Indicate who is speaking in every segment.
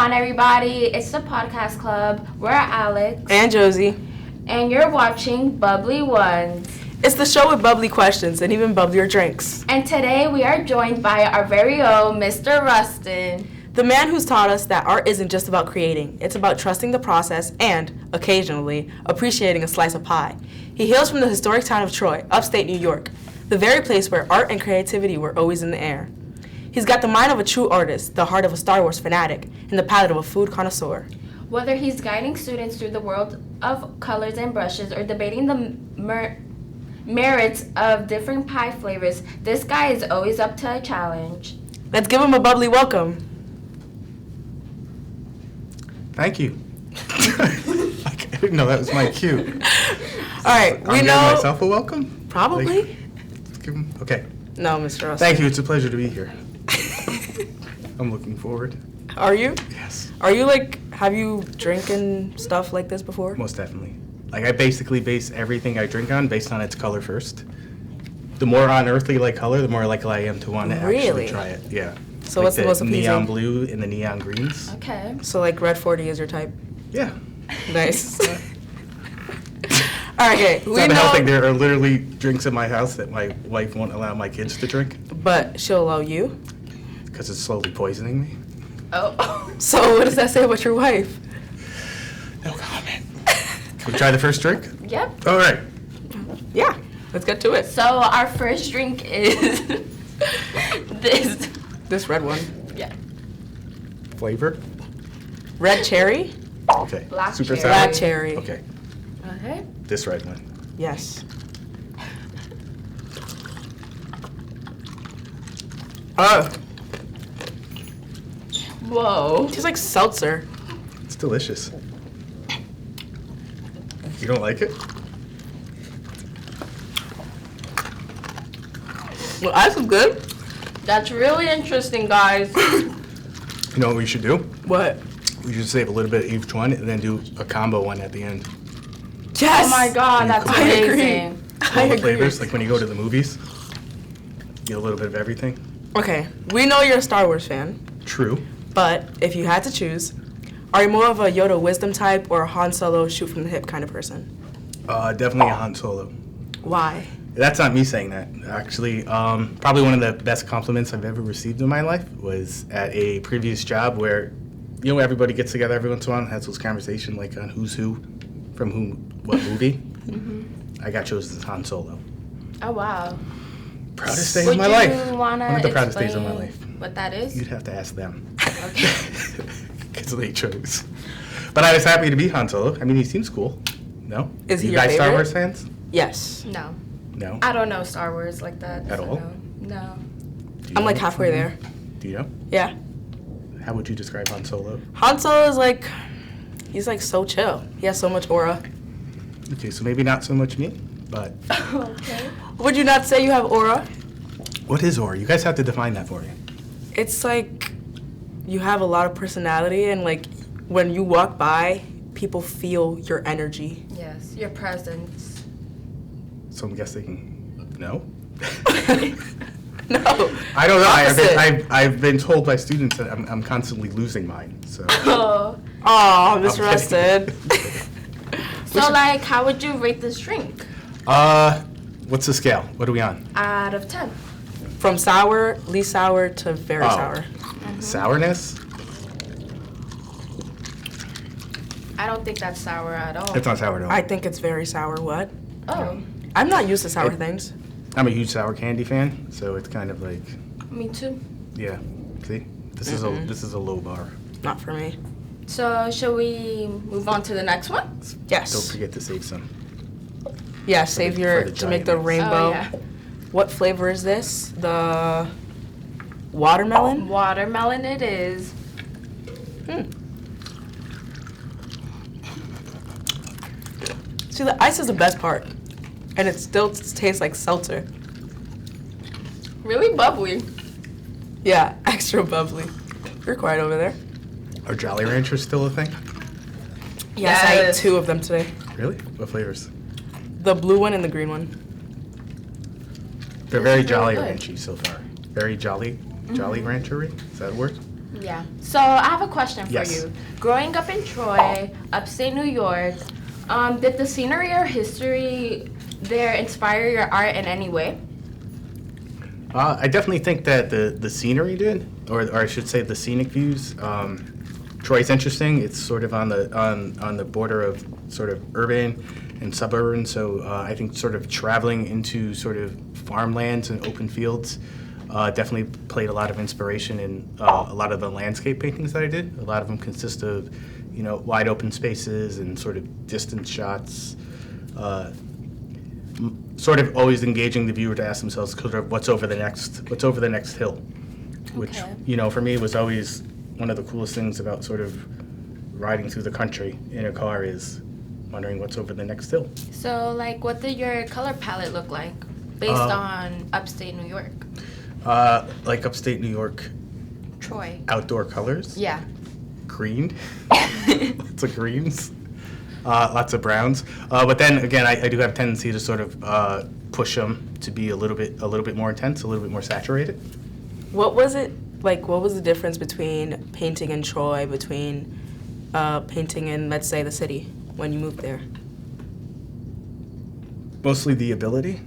Speaker 1: on, everybody? It's the Podcast Club. We're Alex.
Speaker 2: And Josie.
Speaker 1: And you're watching Bubbly Ones.
Speaker 2: It's the show with bubbly questions and even bubblier drinks.
Speaker 1: And today we are joined by our very own Mr. Rustin.
Speaker 2: The man who's taught us that art isn't just about creating. It's about trusting the process and, occasionally, appreciating a slice of pie. He hails from the historic town of Troy, upstate New York, the very place where art and creativity were always in the air. He's got the mind of a true artist, the heart of a Star Wars fanatic, and the palate of a food connoisseur.
Speaker 1: Whether he's guiding students through the world of colors and brushes or debating the merits of different pie flavors, this guy is always up to a challenge.
Speaker 2: Let's give him a bubbly welcome.
Speaker 3: Thank you. I didn't know that was my cue.
Speaker 2: All right,
Speaker 3: I'm giving myself a welcome?
Speaker 2: Probably.
Speaker 3: Okay.
Speaker 2: No, Mr. Rustin.
Speaker 3: Thank you. It's a pleasure to be here. I'm looking forward.
Speaker 2: Are you?
Speaker 3: Yes.
Speaker 2: Are you have you drinking stuff like this before?
Speaker 3: Most definitely. I basically base everything I drink on based on its color first. The more unearthly color, the more likely I am to want to actually try it. Yeah.
Speaker 2: So what's the most appeasing?
Speaker 3: Neon blue and the neon greens.
Speaker 1: Okay.
Speaker 2: So red 40 is your type?
Speaker 3: Yeah.
Speaker 2: Nice. All right, okay.
Speaker 3: It's not helping. There are literally drinks in my house that my wife won't allow my kids to drink.
Speaker 2: But she'll allow you?
Speaker 3: Because it's slowly poisoning me.
Speaker 1: Oh.
Speaker 2: So what does that say about your wife?
Speaker 3: No comment. Can we try the first drink?
Speaker 1: Yep.
Speaker 3: All right.
Speaker 2: Yeah, let's get to it.
Speaker 1: So our first drink is
Speaker 2: this red one.
Speaker 1: Yeah.
Speaker 3: Flavor?
Speaker 2: Red cherry?
Speaker 3: Okay.
Speaker 1: Black
Speaker 3: Super
Speaker 1: cherry.
Speaker 3: sour?
Speaker 2: Black cherry.
Speaker 3: Okay.
Speaker 1: Okay.
Speaker 3: This red one.
Speaker 2: Yes. Oh.
Speaker 1: Whoa.
Speaker 2: Tastes like seltzer.
Speaker 3: It's delicious. You don't like it?
Speaker 2: Well, that's good.
Speaker 1: That's really interesting, guys.
Speaker 3: You know what we should do?
Speaker 2: What?
Speaker 3: We should save a little bit of each one and then do a combo one at the end.
Speaker 2: Yes!
Speaker 1: Oh my god, that's
Speaker 3: I
Speaker 1: amazing.
Speaker 3: All the flavors, like when you go to the movies, get a little bit of everything.
Speaker 2: Okay, we know you're a Star Wars fan.
Speaker 3: True.
Speaker 2: But if you had to choose, are you more of a Yoda wisdom type or a Han Solo shoot from the hip kind of person?
Speaker 3: Definitely a Han Solo.
Speaker 2: Why?
Speaker 3: That's not me saying that. Actually, probably one of the best compliments I've ever received in my life was at a previous job where, everybody gets together every once in a while and has those conversations on who's who, from what movie. I got chosen as Han Solo.
Speaker 1: Oh, wow.
Speaker 3: Proudest day of my life.
Speaker 1: Would you want to
Speaker 3: One of the proudest days of my life.
Speaker 1: What that is?
Speaker 3: You'd have to ask them.
Speaker 1: Okay.
Speaker 3: Because they chose. But I was happy to be Han Solo. I mean, he seems cool. No?
Speaker 2: Is he
Speaker 3: you
Speaker 2: your
Speaker 3: guys Star
Speaker 2: favorite?
Speaker 3: Wars fans?
Speaker 2: Yes.
Speaker 1: No.
Speaker 3: No?
Speaker 1: I don't know Star Wars like that.
Speaker 3: At all?
Speaker 1: No.
Speaker 3: Do you
Speaker 2: I'm
Speaker 3: know?
Speaker 2: halfway there.
Speaker 3: Do you know?
Speaker 2: Yeah.
Speaker 3: How would you describe Han Solo?
Speaker 2: Han Solo is he's so chill. He has so much aura.
Speaker 3: Okay, so maybe not so much me, but
Speaker 1: Okay.
Speaker 2: Would you not say you have aura?
Speaker 3: what is aura? You guys have to define that for me.
Speaker 2: It's you have a lot of personality and when you walk by, people feel your energy.
Speaker 1: Yes, your presence.
Speaker 3: So I'm guessing no?
Speaker 2: No.
Speaker 3: I don't know.
Speaker 2: Opposite.
Speaker 3: I've been told by students that I'm constantly losing mine. So
Speaker 1: Oh.
Speaker 2: Aw, Miss
Speaker 3: I'm
Speaker 2: Rustin.
Speaker 1: So, how would you rate this drink?
Speaker 3: what's the scale? What are we on?
Speaker 1: Out of 10.
Speaker 2: From sour, least sour to very sour.
Speaker 3: Sourness?
Speaker 1: I don't think that's sour at all.
Speaker 3: It's not sour at all.
Speaker 2: I think it's very sour. What?
Speaker 1: Oh,
Speaker 2: I'm not used to sour things.
Speaker 3: I'm a huge sour candy fan, so it's kind of
Speaker 1: me too.
Speaker 3: yeah. See, this is a low bar.
Speaker 2: Not for me.
Speaker 1: So, shall we move on to the next one?
Speaker 2: Yes.
Speaker 3: Don't forget to save some.
Speaker 2: Yeah, save
Speaker 3: for the
Speaker 2: to make the
Speaker 3: giant.
Speaker 2: rainbow.
Speaker 1: Oh, yeah.
Speaker 2: What flavor is this? The watermelon?
Speaker 1: Watermelon it is.
Speaker 2: See, the ice is the best part. And it still tastes like seltzer.
Speaker 1: Really bubbly.
Speaker 2: Yeah, extra bubbly. You're quiet over there.
Speaker 3: Are Jolly Ranchers still a thing?
Speaker 2: Yes, I ate
Speaker 1: Yes.
Speaker 2: 2 of them today.
Speaker 3: Really? What flavors?
Speaker 2: The blue one and the green one.
Speaker 3: They're very
Speaker 1: That's
Speaker 3: Jolly
Speaker 1: really good.
Speaker 3: Ranchy so far. Very Jolly Ranchery? Is that a word?
Speaker 1: Yeah. So I have a question for
Speaker 3: Yes.
Speaker 1: you. Growing up in Troy, upstate New York, did the scenery or history there inspire your art in any way?
Speaker 3: I definitely think that the scenery did, or I should say the scenic views. Troy's interesting. It's sort of on the border of sort of urban and suburban. So I think sort of traveling into sort of farmlands and open fields definitely played a lot of inspiration in a lot of the landscape paintings that I did. A lot of them consist of, wide open spaces and sort of distance shots. Sort of always engaging the viewer to ask themselves sort of what's over the next hill, which
Speaker 1: Okay.
Speaker 3: For me was always one of the coolest things about sort of riding through the country in a car is wondering what's over the next hill.
Speaker 1: So, like, what did your color palette look like based on upstate New York?
Speaker 3: Like upstate New York
Speaker 1: Troy.
Speaker 3: outdoor colors,
Speaker 1: Yeah.
Speaker 3: green, lots of greens, lots of browns. But then again, I do have a tendency to sort of push them to be a little bit more intense, a little bit more saturated.
Speaker 2: What was it like? What was the difference between painting in Troy, between painting in, let's say, the city when you moved there?
Speaker 3: Mostly the ability,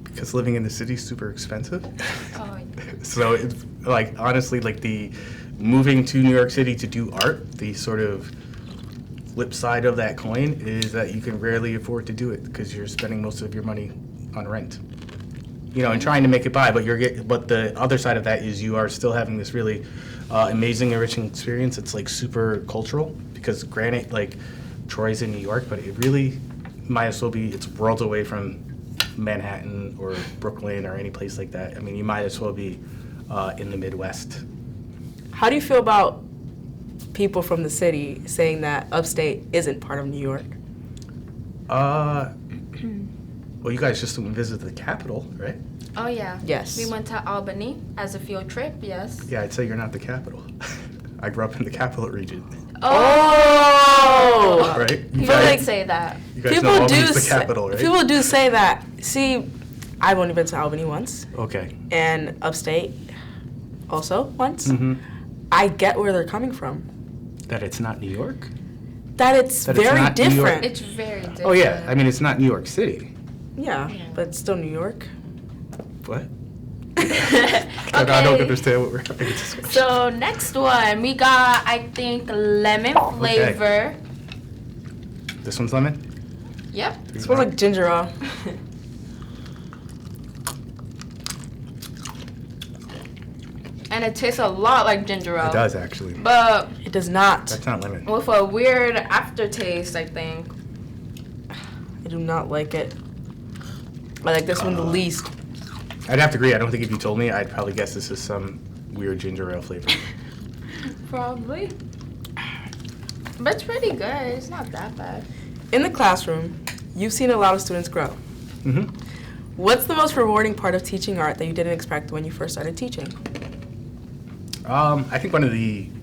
Speaker 3: because living in the city is super expensive.
Speaker 1: Oh,
Speaker 3: So it's like honestly, like the moving to New York City to do art, the sort of flip side of that coin is that you can rarely afford to do it because you're spending most of your money on rent. And trying to make it by, but the other side of that is you are still having this really amazing, enriching experience. It's like super cultural because granted, like Troy's in New York, but it really might as well be, it's worlds away from Manhattan or Brooklyn or any place like that. I mean, you might as well be in the Midwest.
Speaker 2: How do you feel about people from the city saying that upstate isn't part of New York?
Speaker 3: Well, you guys just visited the capital, right?
Speaker 1: Oh, yeah.
Speaker 2: Yes.
Speaker 1: We went to Albany as a field trip, yes.
Speaker 3: Yeah, I'd say you're not the capital. I grew up in the capital region,
Speaker 2: Oh!
Speaker 3: right? You
Speaker 1: People
Speaker 3: guys,
Speaker 1: would say that.
Speaker 3: you guys know Albany's the capital, right?
Speaker 2: People do say that. See, I've only been to Albany once,
Speaker 3: Okay.
Speaker 2: and upstate also once.
Speaker 3: Mm-hmm.
Speaker 2: I get where they're coming from.
Speaker 3: That it's not New York?
Speaker 2: That it's
Speaker 3: That it's
Speaker 2: very
Speaker 3: not New York.
Speaker 2: different.
Speaker 1: It's very different.
Speaker 3: Oh, yeah. I mean, it's not New York City.
Speaker 2: Yeah,
Speaker 1: Yeah.
Speaker 2: but it's still New York.
Speaker 3: What? I don't understand what we're having a discussion.
Speaker 1: So next one, we got, I think, lemon flavor.
Speaker 3: This one's lemon?
Speaker 1: Yep.
Speaker 2: It smells like ginger ale.
Speaker 1: And it tastes a lot like ginger ale.
Speaker 3: It does, actually.
Speaker 1: But
Speaker 2: It does not.
Speaker 3: That's not lemon.
Speaker 1: with a weird aftertaste, I think.
Speaker 2: I do not like it. I like this one the least.
Speaker 3: I'd have to agree. I don't think if you told me, I'd probably guess this is some weird ginger ale flavor.
Speaker 1: Probably. But it's pretty good. It's not that bad.
Speaker 2: In the classroom, you've seen a lot of students grow.
Speaker 3: Mm-hmm.
Speaker 2: What's the most rewarding part of teaching art that you didn't expect when you first started teaching?
Speaker 3: I think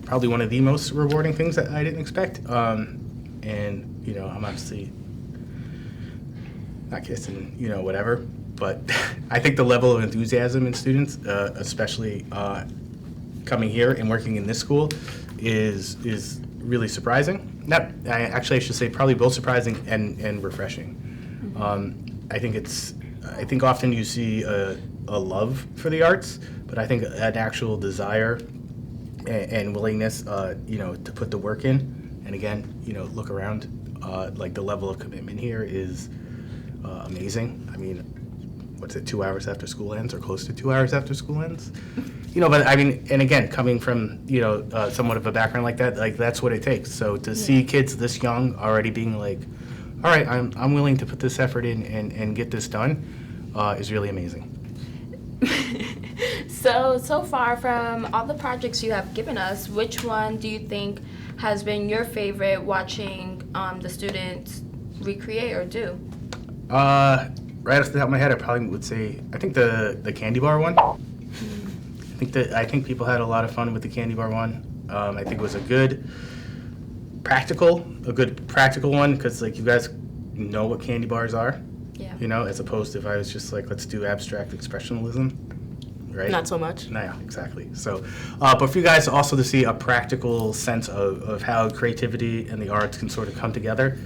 Speaker 3: probably one of the most rewarding things that I didn't expect. And, I'm obviously not kissing, whatever. But I think the level of enthusiasm in students, especially coming here and working in this school, is really surprising. I should say probably both surprising and refreshing. I think often you see a love for the arts, but I think an actual desire and willingness, to put the work in. And again, look around, like the level of commitment here is amazing. I mean, what's it, 2 hours after school ends or close to 2 hours after school ends? But I mean, and again, coming from, somewhat of a background like that, like that's what it takes. So to see kids this young already being like, all right, I'm willing to put this effort in and get this done is really amazing.
Speaker 1: So far from all the projects you have given us, which one do you think has been your favorite watching the students recreate or do?
Speaker 3: Right off the top of my head, I probably would say, I think the candy bar one. I think people had a lot of fun with the candy bar one. I think it was a good practical one because like you guys know what candy bars are,
Speaker 1: Yeah.
Speaker 3: as opposed to if I was just like, let's do abstract expressionism. right?
Speaker 2: Not so much.
Speaker 3: No, yeah, exactly. So, but for you guys also to see a practical sense of how creativity and the arts can sort of come together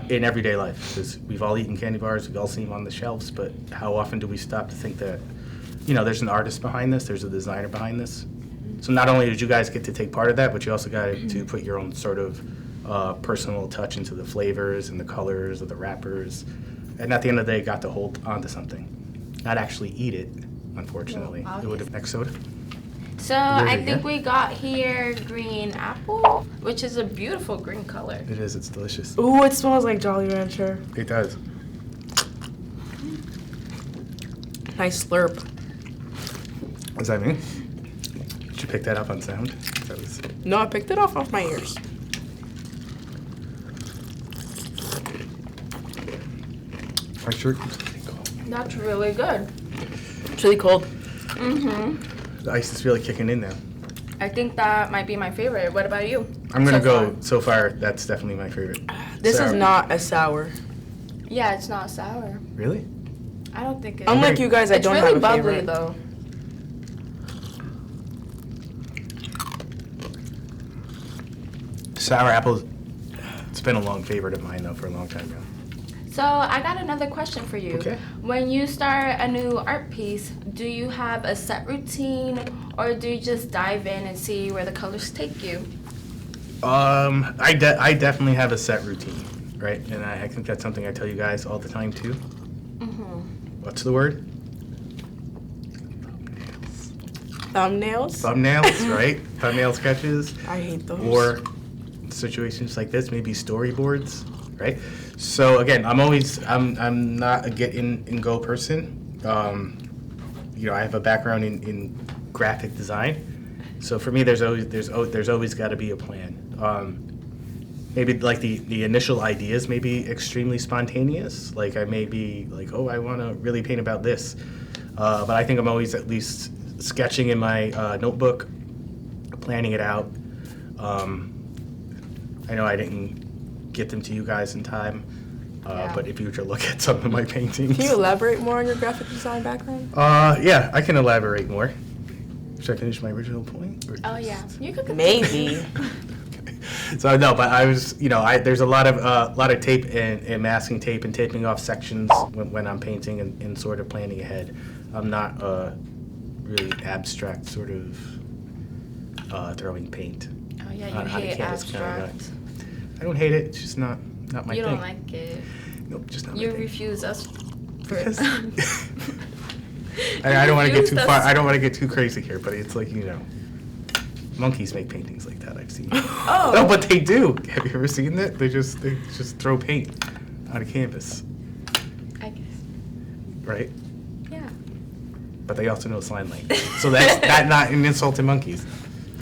Speaker 3: in everyday life. Because we've all eaten candy bars, we've all seen them on the shelves, but how often do we stop to think that, there's an artist behind this, there's a designer behind this? So not only did you guys get to take part of that, but you also got to put your own sort of personal touch into the flavors and the colors of the wrappers. And at the end of the day, got to hold on to something. Not actually eat it, unfortunately.
Speaker 1: Well,
Speaker 3: It would have next soda.
Speaker 1: So
Speaker 3: Where's
Speaker 1: I
Speaker 3: it,
Speaker 1: think
Speaker 3: yeah?
Speaker 1: we got here green apple, which is a beautiful green color.
Speaker 3: It is, it's delicious.
Speaker 2: Ooh, it smells like Jolly Rancher.
Speaker 3: It does.
Speaker 2: Nice slurp.
Speaker 3: What does that mean? Did you pick that up on sound? That was...
Speaker 2: No, I picked it off my ears.
Speaker 3: My shirt keeps getting cold.
Speaker 1: That's really good.
Speaker 2: It's really cold.
Speaker 1: Mm-hmm.
Speaker 3: The ice is really kicking in now.
Speaker 1: I think that might be my favorite. What about you?
Speaker 3: I'm gonna
Speaker 1: So
Speaker 3: go,
Speaker 1: far?
Speaker 3: so far, that's definitely my favorite.
Speaker 2: This
Speaker 3: Sour.
Speaker 2: is not a sour.
Speaker 1: Yeah, it's not sour.
Speaker 3: Really?
Speaker 1: I don't think it is.
Speaker 2: Unlike you guys, I
Speaker 1: It's
Speaker 2: don't
Speaker 1: really
Speaker 2: have a
Speaker 1: bubbly
Speaker 2: favorite.
Speaker 1: though.
Speaker 3: Sour apples, it's been a long favorite of mine though for a long time now.
Speaker 1: So I got another question for you.
Speaker 3: Okay.
Speaker 1: When you start a new art piece, do you have a set routine or do you just dive in and see where the colors take you?
Speaker 3: I definitely have a set routine, right? And I think that's something I tell you guys all the time too.
Speaker 1: Mm-hmm.
Speaker 3: What's the word?
Speaker 2: Thumbnails?
Speaker 3: Thumbnails, right? Thumbnail sketches.
Speaker 2: I hate those.
Speaker 3: Or situations like this, maybe storyboards, right? So again, I'm not a get in and go person. I have a background in graphic design, so for me, there's always got to be a plan. Maybe like the initial ideas may be extremely spontaneous. Like I may be like, oh, I want to really paint about this, but I think I'm always at least sketching in my notebook, planning it out. I know I didn't get them to you guys in time,
Speaker 1: Yeah.
Speaker 3: but if you were to look at some of my paintings.
Speaker 2: Can you elaborate more on your graphic design background?
Speaker 3: Yeah, I can elaborate more. Should I finish my original point? Or
Speaker 1: Oh yeah, you could
Speaker 2: Maybe.
Speaker 3: Okay. So no, but I was, there's a lot of tape and masking tape and taping off sections when I'm painting and sort of planning ahead. I'm not really abstract sort of throwing paint.
Speaker 1: Oh yeah,
Speaker 3: on
Speaker 1: you
Speaker 3: how to
Speaker 1: hate
Speaker 3: canvas kinda
Speaker 1: abstract.
Speaker 3: I don't hate it. It's just not my
Speaker 1: You
Speaker 3: thing.
Speaker 1: don't like it.
Speaker 3: Nope, just not
Speaker 1: You
Speaker 3: my thing.
Speaker 1: refuse us.
Speaker 3: Because- I don't want to get too
Speaker 1: refused
Speaker 3: far.
Speaker 1: us.
Speaker 3: I don't want to get too crazy here, but it's like monkeys make paintings like that. I've seen.
Speaker 1: Oh.
Speaker 3: No, but they do. Have you ever seen that? They just throw paint on a canvas,
Speaker 1: I guess.
Speaker 3: right?
Speaker 1: Yeah.
Speaker 3: But they also know sign language, so that's not an insult to monkeys.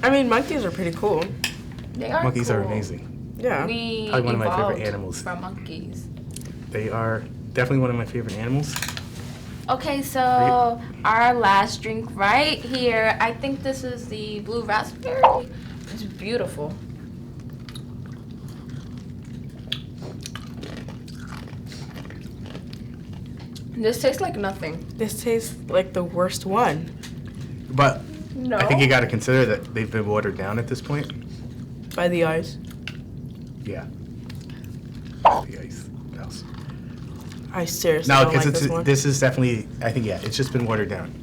Speaker 2: I mean, monkeys are pretty cool.
Speaker 1: They are
Speaker 3: Monkeys are
Speaker 1: cool.
Speaker 3: amazing.
Speaker 2: Yeah.
Speaker 1: We
Speaker 3: Probably one of my favorite
Speaker 1: evolved
Speaker 3: animals.
Speaker 1: from monkeys.
Speaker 3: They are definitely one of my favorite animals.
Speaker 1: Okay, so our last drink right here. I think this is the blue raspberry. It's beautiful. This tastes like nothing.
Speaker 2: This tastes like the worst one.
Speaker 3: But
Speaker 1: No.
Speaker 3: I think you got to consider that they've been watered down at this point.
Speaker 2: By the eyes.
Speaker 3: Yeah. The ice. What else?
Speaker 2: I seriously
Speaker 3: No,
Speaker 2: don't like
Speaker 3: because
Speaker 2: this one.
Speaker 3: this is definitely. I think it's just been watered down.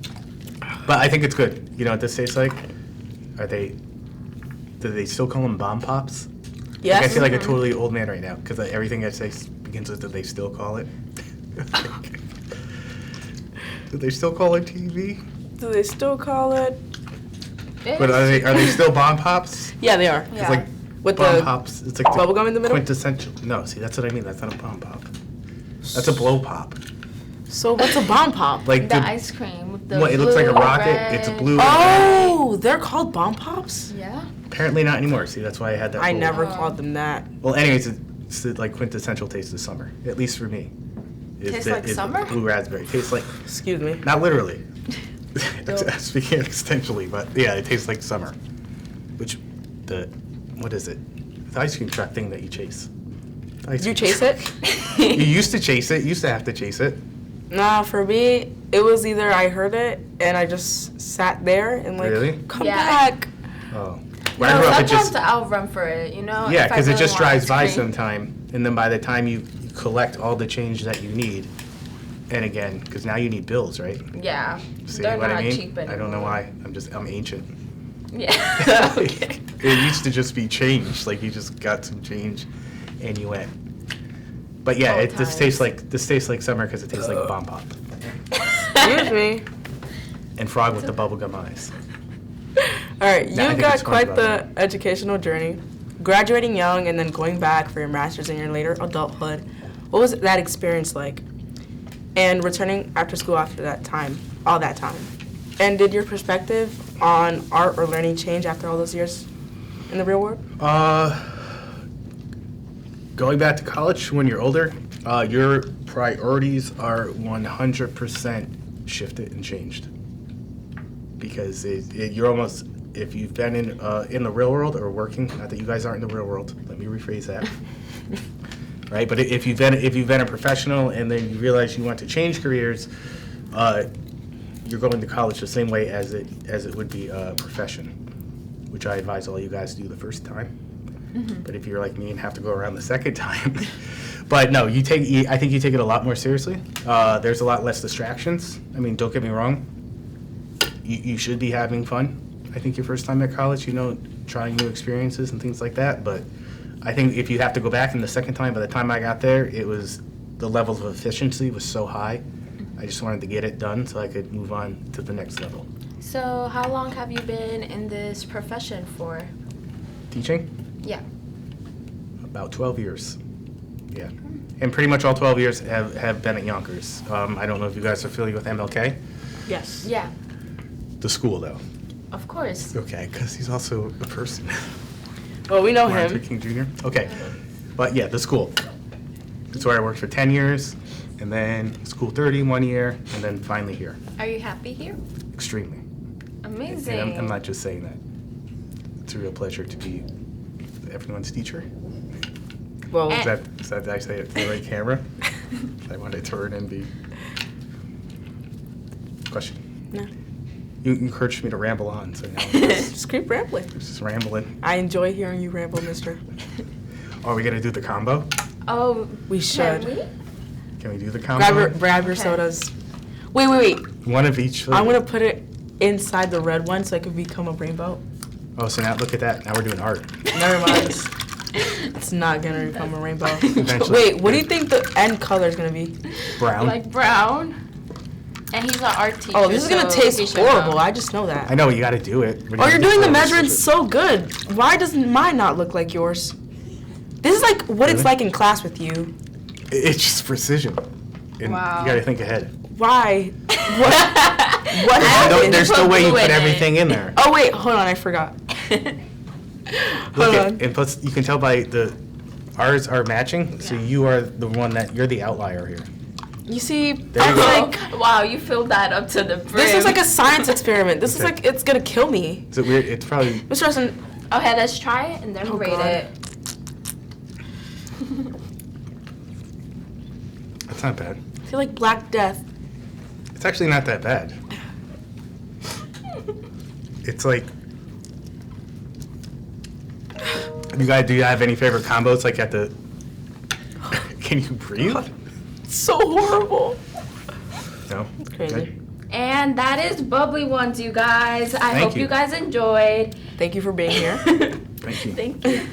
Speaker 3: But I think it's good. You know what this tastes like? Do they still call them bomb pops?
Speaker 2: Yes.
Speaker 3: Like, I feel like a totally old man right now because everything I say begins with "Do they still call it?" Do they still call it TV?
Speaker 2: Do they still call it?
Speaker 3: But are they still bomb pops?
Speaker 2: Yeah, they are.
Speaker 3: It's
Speaker 1: Yeah.
Speaker 3: like
Speaker 2: With
Speaker 3: bomb
Speaker 2: the
Speaker 3: pops. It's like the
Speaker 2: bubble gum in the middle?
Speaker 3: quintessential. No, see that's what I mean. That's not a bomb pop. That's a blow pop.
Speaker 2: So what's a bomb pop?
Speaker 3: Like
Speaker 1: the ice cream with the
Speaker 3: what, it looks like a
Speaker 1: blue,
Speaker 3: rocket.
Speaker 1: red.
Speaker 3: It's a blue.
Speaker 2: Oh, they're called bomb pops?
Speaker 1: Yeah.
Speaker 3: Apparently not anymore. See, that's why I had that.
Speaker 2: I
Speaker 3: whole-
Speaker 2: never
Speaker 1: Oh.
Speaker 2: called them that.
Speaker 3: Well, anyways, it's the like quintessential taste of summer, at least for me.
Speaker 1: Tastes like
Speaker 3: is
Speaker 1: summer?
Speaker 3: Blue raspberry. Tastes like,
Speaker 2: Excuse me.
Speaker 3: not literally.
Speaker 1: Dope.
Speaker 3: Speaking existentially, but yeah, it tastes like summer. Which, what is it? The ice cream truck thing that you chase. The ice
Speaker 2: Did you
Speaker 3: cream
Speaker 2: chase
Speaker 3: truck.
Speaker 2: it?
Speaker 3: You used to chase it. You used to have to chase it.
Speaker 2: Nah, for me, It was either I heard it and I just sat there and like,
Speaker 3: Really?
Speaker 2: come
Speaker 1: Yeah.
Speaker 2: back.
Speaker 3: Oh.
Speaker 1: No,
Speaker 3: Where I grew up, it
Speaker 1: sometimes
Speaker 3: just
Speaker 1: I'll run for it, you know?
Speaker 3: yeah,
Speaker 1: if I
Speaker 3: because it
Speaker 1: really
Speaker 3: just
Speaker 1: want
Speaker 3: drives
Speaker 1: ice
Speaker 3: by
Speaker 1: cream.
Speaker 3: sometime, and then by the time you collect all the change that you need, and again, because now you need bills, right?
Speaker 1: Yeah.
Speaker 3: See
Speaker 1: They're
Speaker 3: what
Speaker 1: not
Speaker 3: I mean?
Speaker 1: cheap anymore.
Speaker 3: I don't know why. I'm ancient.
Speaker 1: Yeah.
Speaker 3: It used to just be change, like you just got some change, and you went. But yeah,
Speaker 1: Old
Speaker 3: this tastes like summer because it tastes like a bomb pop
Speaker 2: Excuse me.
Speaker 3: and frog with the bubblegum eyes.
Speaker 2: All right,
Speaker 3: Nah, I
Speaker 2: you
Speaker 3: think
Speaker 2: got
Speaker 3: it's
Speaker 2: quite
Speaker 3: SpongeBob.
Speaker 2: the educational journey. Graduating young and then going back for your master's in your later adulthood. What was that experience like? And returning after school after that time, all that time. And did your perspective on art or learning change after all those years in the real world?
Speaker 3: Going back to college when you're older, your priorities are 100% shifted and changed. Because you're almost, if you've been in the real world or working, not that you guys aren't in the real world, let me rephrase that. Right, but if you've been a professional and then you realize you want to change careers, you're going to college the same way as it would be a profession, which I advise all you guys to do the first time. But if you're like me and have to go around the second time, but no, I think you take it a lot more seriously. There's a lot less distractions. I mean, don't get me wrong. You should be having fun. I think your first time at college, trying new experiences and things like that. But I think if you have to go back in the second time, by the time I got there, the level of efficiency was so high. I just wanted to get it done so I could move on to the next level.
Speaker 1: So how long have you been in this profession for?
Speaker 3: Teaching?
Speaker 1: Yeah.
Speaker 3: About 12 years. Yeah. And pretty much all 12 years have been at Yonkers. I don't know if you guys are familiar with MLK.
Speaker 2: Yes.
Speaker 1: Yeah.
Speaker 3: The school, though.
Speaker 1: Of course.
Speaker 3: Okay, because he's also a person.
Speaker 2: Well, we know
Speaker 3: Martin
Speaker 2: him.
Speaker 3: Luther King Jr. Okay. But yeah, the school. That's where I worked for 10 years, and then school 30 1 year, and then finally here.
Speaker 1: Are you happy here?
Speaker 3: Extremely.
Speaker 1: Amazing.
Speaker 3: And I'm not just saying that. It's a real pleasure to be everyone's teacher.
Speaker 2: Well,
Speaker 1: And-
Speaker 3: Is that did I say it to the right camera? I want to turn and be. Question.
Speaker 2: no.
Speaker 3: You encouraged me to ramble on, so now I'm
Speaker 2: Just keep rambling.
Speaker 3: just rambling.
Speaker 2: I enjoy hearing you ramble, mister.
Speaker 3: Are we gonna do the combo?
Speaker 1: Oh,
Speaker 2: We
Speaker 1: can
Speaker 2: should.
Speaker 1: we?
Speaker 3: Can we do the combo?
Speaker 2: Grab your
Speaker 1: Okay.
Speaker 2: sodas. Wait.
Speaker 3: One of each.
Speaker 2: I'm going to put it inside the red one so it can become a rainbow.
Speaker 3: Oh, so now look at that. Now we're doing art.
Speaker 2: Never mind. It's not going to become a rainbow.
Speaker 3: Eventually.
Speaker 2: Wait, what do you think the end color is going to be?
Speaker 3: Brown.
Speaker 1: Like brown. And he's an art teacher.
Speaker 2: Oh, this is going to
Speaker 1: so he
Speaker 2: taste
Speaker 1: should know.
Speaker 2: horrible. I just know that.
Speaker 3: I know you got to do it.
Speaker 2: Oh, you're doing the measurements so good. Why does mine not look like yours? This is like what it's
Speaker 3: Really?
Speaker 2: like in class with you.
Speaker 3: It's just precision. And
Speaker 1: Wow.
Speaker 3: You got to think ahead.
Speaker 2: Why? What happened?
Speaker 3: There's no
Speaker 1: put
Speaker 3: way you
Speaker 1: glue
Speaker 3: put
Speaker 1: in it.
Speaker 3: everything in there.
Speaker 2: Oh, wait, hold on, I forgot.
Speaker 3: Look
Speaker 2: Hold
Speaker 3: at,
Speaker 2: on.
Speaker 3: and plus you can tell by ours are matching, so
Speaker 1: Yeah.
Speaker 3: you are the one you're the outlier here.
Speaker 2: You see,
Speaker 3: There
Speaker 2: I
Speaker 3: you
Speaker 2: was
Speaker 3: go.
Speaker 2: like,
Speaker 1: Wow, you filled that up to the brim.
Speaker 2: this is like a science experiment. This is
Speaker 3: Okay.
Speaker 2: like, it's gonna kill me.
Speaker 3: Is it weird? It's probably
Speaker 2: Mr. Rustin,
Speaker 1: Okay, let's try it and then
Speaker 2: Oh,
Speaker 1: rate
Speaker 2: God.
Speaker 1: it.
Speaker 3: it's not bad.
Speaker 2: I feel like Black Death.
Speaker 3: It's actually not that bad. It's like. Do you have any favorite combos like at the? Can you breathe?
Speaker 2: It's so horrible.
Speaker 3: No.
Speaker 2: Crazy.
Speaker 3: Good.
Speaker 1: And that is Bubbly Ones, you guys. I
Speaker 3: Thank
Speaker 1: hope
Speaker 3: you.
Speaker 1: you guys enjoyed.
Speaker 2: Thank you for being here.
Speaker 3: Thank you.
Speaker 1: Thank you.